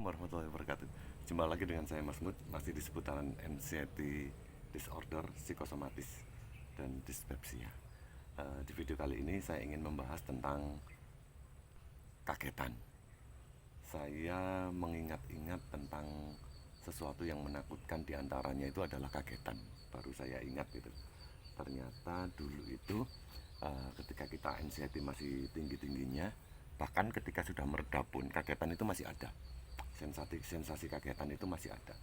Assalamualaikum warahmatullahi wabarakatuh. Jumpa lagi dengan saya Mas Mut, masih di seputaran anxiety disorder, psikosomatis, dan dispepsia. Di video kali ini saya ingin membahas tentang kagetan. Saya mengingat-ingat tentang sesuatu yang menakutkan, diantaranya itu adalah kagetan. Baru saya ingat gitu. Ternyata dulu itu ketika kita anxiety masih tinggi-tingginya, bahkan ketika sudah mereda pun kagetan itu masih ada. Sensasi kagetan itu masih ada.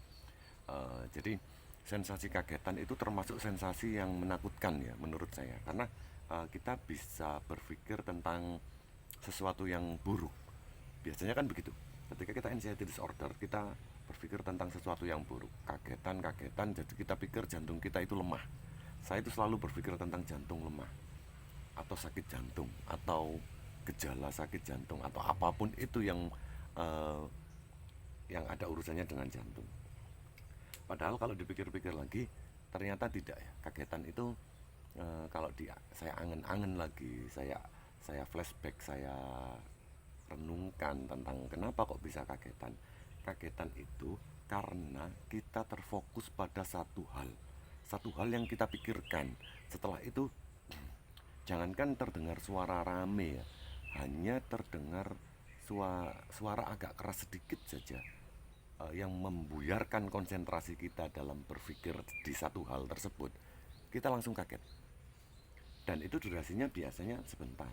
Jadi sensasi kagetan itu termasuk sensasi yang menakutkan ya menurut saya, karena kita bisa berpikir tentang sesuatu yang buruk. Biasanya kan begitu. Ketika kita anxiety disorder, kita berpikir tentang sesuatu yang buruk, kagetan, jadi kita pikir jantung kita itu lemah. Saya itu selalu berpikir tentang jantung lemah, atau sakit jantung, atau gejala sakit jantung, atau apapun itu eh, yang ada urusannya dengan jantung. Padahal kalau dipikir-pikir lagi, ternyata tidak ya. Kagetan itu kalau saya angen-angen lagi, saya flashback, saya renungkan tentang kenapa kok bisa kagetan. Kagetan itu karena kita terfokus pada satu hal yang kita pikirkan. Setelah itu, jangankan terdengar suara rame ya, hanya terdengar suara agak keras sedikit saja, yang membuyarkan konsentrasi kita dalam berpikir di satu hal tersebut, kita langsung kaget. Dan itu durasinya biasanya sebentar,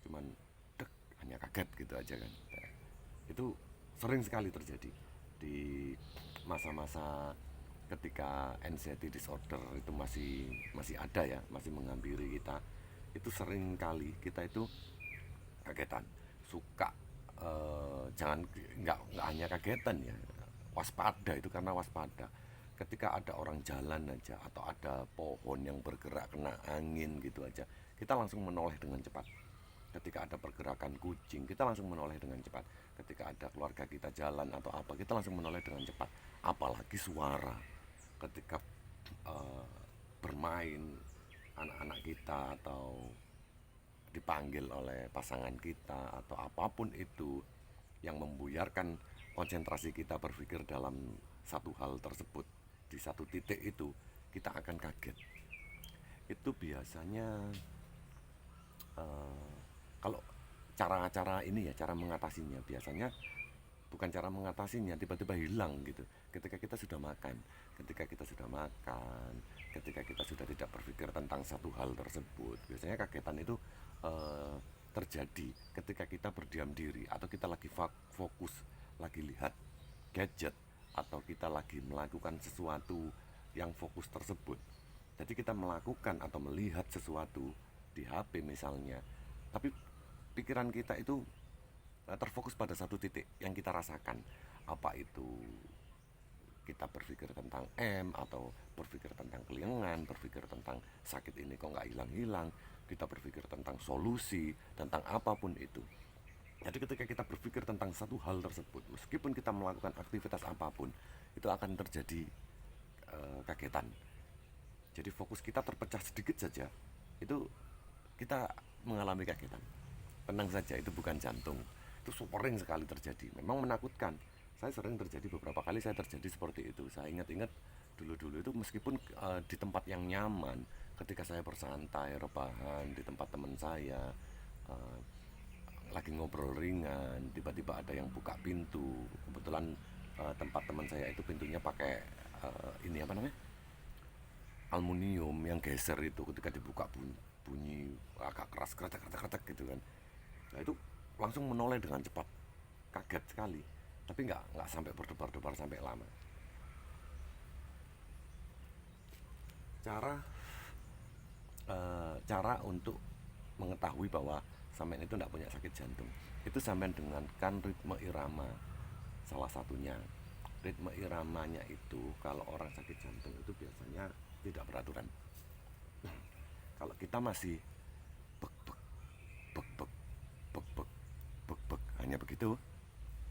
cuman dek, hanya kaget gitu aja kan. Nah, itu sering sekali terjadi di masa-masa ketika anxiety disorder itu masih ada ya, masih menghampiri kita. Itu sering kali kita itu kagetan, suka jangan, nggak hanya kagetan ya, waspada. Itu karena waspada ketika ada orang jalan aja, atau ada pohon yang bergerak kena angin gitu aja, kita langsung menoleh dengan cepat. Ketika ada pergerakan kucing, kita langsung menoleh dengan cepat. Ketika ada keluarga kita jalan atau apa, kita langsung menoleh dengan cepat. Apalagi suara ketika eh, bermain anak-anak kita, atau dipanggil oleh pasangan kita, atau apapun itu yang membuyarkan konsentrasi kita berpikir dalam satu hal tersebut, di satu titik itu kita akan kaget. Itu biasanya kalau cara-cara ini ya, cara mengatasinya biasanya bukan cara mengatasinya tiba-tiba hilang gitu. Ketika kita sudah makan, ketika kita sudah tidak berpikir tentang satu hal tersebut, biasanya kagetan itu eh, terjadi ketika kita berdiam diri, atau kita lagi fokus, lagi lihat gadget, atau kita lagi melakukan sesuatu yang fokus tersebut. Jadi kita melakukan atau melihat sesuatu di HP misalnya, tapi pikiran kita itu terfokus pada satu titik yang kita rasakan. Apa itu, kita berpikir tentang atau berpikir tentang keliengan, berpikir tentang sakit ini kok nggak hilang-hilang, kita berpikir tentang solusi, tentang apapun itu. Jadi ketika kita berpikir tentang satu hal tersebut, meskipun kita melakukan aktivitas apapun, itu akan terjadi kagetan. Jadi fokus kita terpecah sedikit saja, itu kita mengalami kagetan. Tenang saja, itu bukan jantung. Itu sering sekali terjadi. Memang menakutkan. Saya sering terjadi, beberapa kali saya terjadi seperti itu. Saya ingat-ingat dulu-dulu itu, meskipun di tempat yang nyaman, ketika saya bersantai, rebahan di tempat teman saya, eh, lagi ngobrol ringan, tiba-tiba ada yang buka pintu. Kebetulan tempat teman saya itu pintunya pakai ini apa namanya, aluminium yang geser itu, ketika dibuka bunyi agak keras, kretek gitu kan. Nah itu langsung menoleh dengan cepat, kaget sekali, tapi nggak sampai berdebar-debar sampai lama. Cara untuk mengetahui bahwa sampean itu tidak punya sakit jantung, itu sampean dengarkan ritme irama. Salah satunya, ritme iramanya itu kalau orang sakit jantung itu biasanya tidak beraturan. Kalau kita masih bek bek bek bek bek bek bek bek, hanya begitu,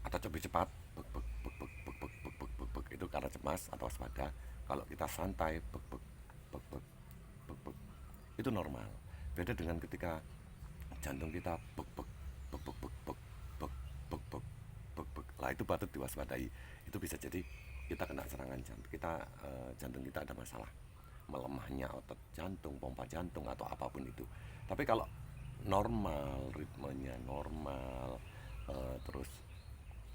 atau lebih cepat, bek bek bek bek bek bek bek bek bek bek, itu karena cemas atau waspada. Kalau kita santai, bek bek bek bek bek bek, itu normal. Beda dengan ketika jantung kita bek bek bek bek bek bek bek bek bek bek bek, Lah itu patut diwaspadai. Itu bisa jadi kita kena serangan jantung, jantung kita ada masalah, melemahnya otot jantung, pompa jantung atau apapun itu. Tapi kalau normal, ritmenya normal, terus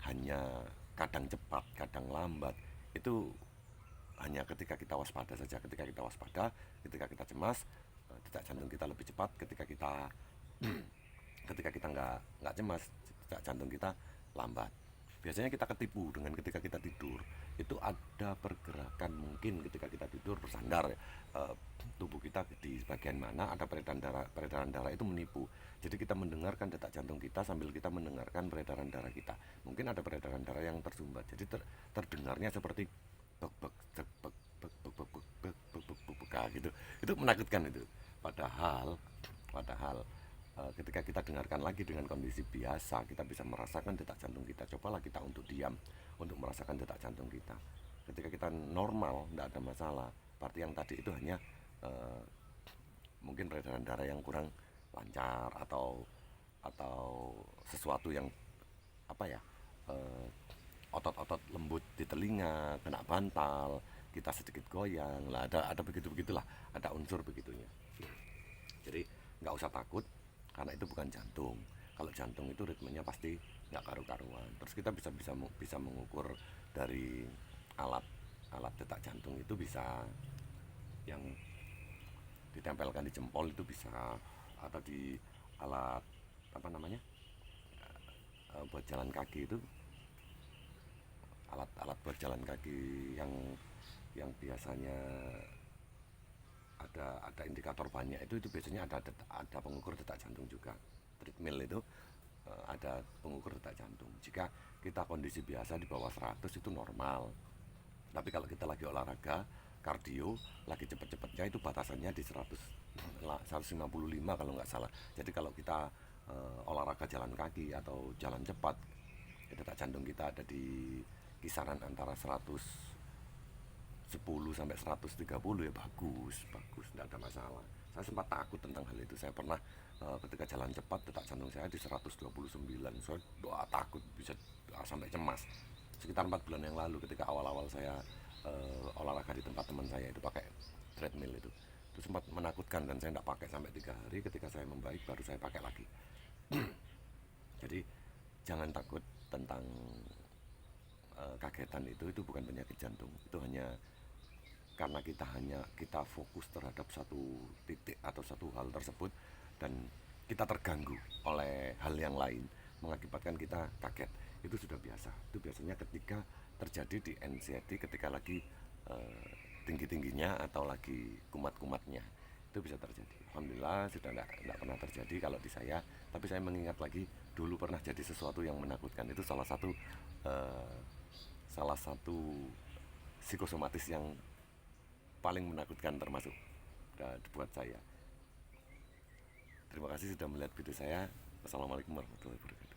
hanya kadang cepat, kadang lambat, itu hanya ketika kita waspada saja. Ketika kita waspada, ketika kita cemas, detak jantung kita lebih cepat. Ketika kita nggak cemas, detak jantung kita lambat. Biasanya kita ketipu dengan ketika kita tidur. Itu ada pergerakan, mungkin ketika kita tidur bersandar, tubuh kita di bagian mana ada peredaran darah itu menipu. Jadi kita mendengarkan detak jantung kita sambil kita mendengarkan peredaran darah kita. Mungkin ada peredaran darah yang tersumbat. Jadi terdengarnya seperti bek bek bek bek bek bek bek bek bek bek bek gitu. Itu menakutkan itu. Padahal ketika kita dengarkan lagi dengan kondisi biasa, kita bisa merasakan detak jantung kita. Cobalah kita untuk diam, untuk merasakan detak jantung kita. Ketika kita normal, tidak ada masalah. Berarti yang tadi itu hanya mungkin peredaran darah yang kurang lancar, atau sesuatu yang apa ya, otot-otot lembut di telinga kena bantal, kita sedikit goyang lah, ada begitu begitulah, ada unsur begitunya. Jadi nggak usah takut, karena itu bukan jantung. Kalau jantung itu ritmenya pasti nggak karu-karuan. Terus kita bisa mengukur dari alat detak jantung itu, bisa yang ditempelkan di jempol itu bisa, atau di alat apa namanya, buat jalan kaki itu, alat buat jalan kaki yang biasanya ada indikator banyak itu biasanya ada pengukur detak jantung juga. Treadmill itu ada pengukur detak jantung. Jika kita kondisi biasa di bawah 100 itu normal. Tapi kalau kita lagi olahraga kardio, lagi cepet-cepetnya itu batasannya di 155 kalau nggak salah. Jadi kalau kita olahraga jalan kaki atau jalan cepat, detak jantung kita ada di kisaran antara 110 sampai 130, ya bagus, tidak ada masalah. Saya sempat takut tentang hal itu. Saya pernah ketika jalan cepat detak jantung saya di 129. Saya takut, bisa sampai cemas. Sekitar 4 bulan yang lalu ketika awal-awal saya olahraga di tempat teman saya itu pakai treadmill itu sempat menakutkan, dan saya tidak pakai sampai 3 hari. Ketika saya membaik baru saya pakai lagi. Jadi jangan takut tentang kagetan itu bukan penyakit jantung. Itu hanya karena kita fokus terhadap satu titik atau satu hal tersebut, dan kita terganggu oleh hal yang lain mengakibatkan kita kaget. Itu sudah biasa. Itu biasanya ketika terjadi di anxiety, ketika lagi tinggi-tingginya atau lagi kumat-kumatnya, itu bisa terjadi. Alhamdulillah sudah tidak pernah terjadi kalau di saya. Tapi saya mengingat lagi dulu pernah jadi sesuatu yang menakutkan. Itu salah satu psikosomatis yang paling menakutkan termasuk buat saya. Terima kasih sudah melihat video saya. Wassalamualaikum warahmatullahi wabarakatuh.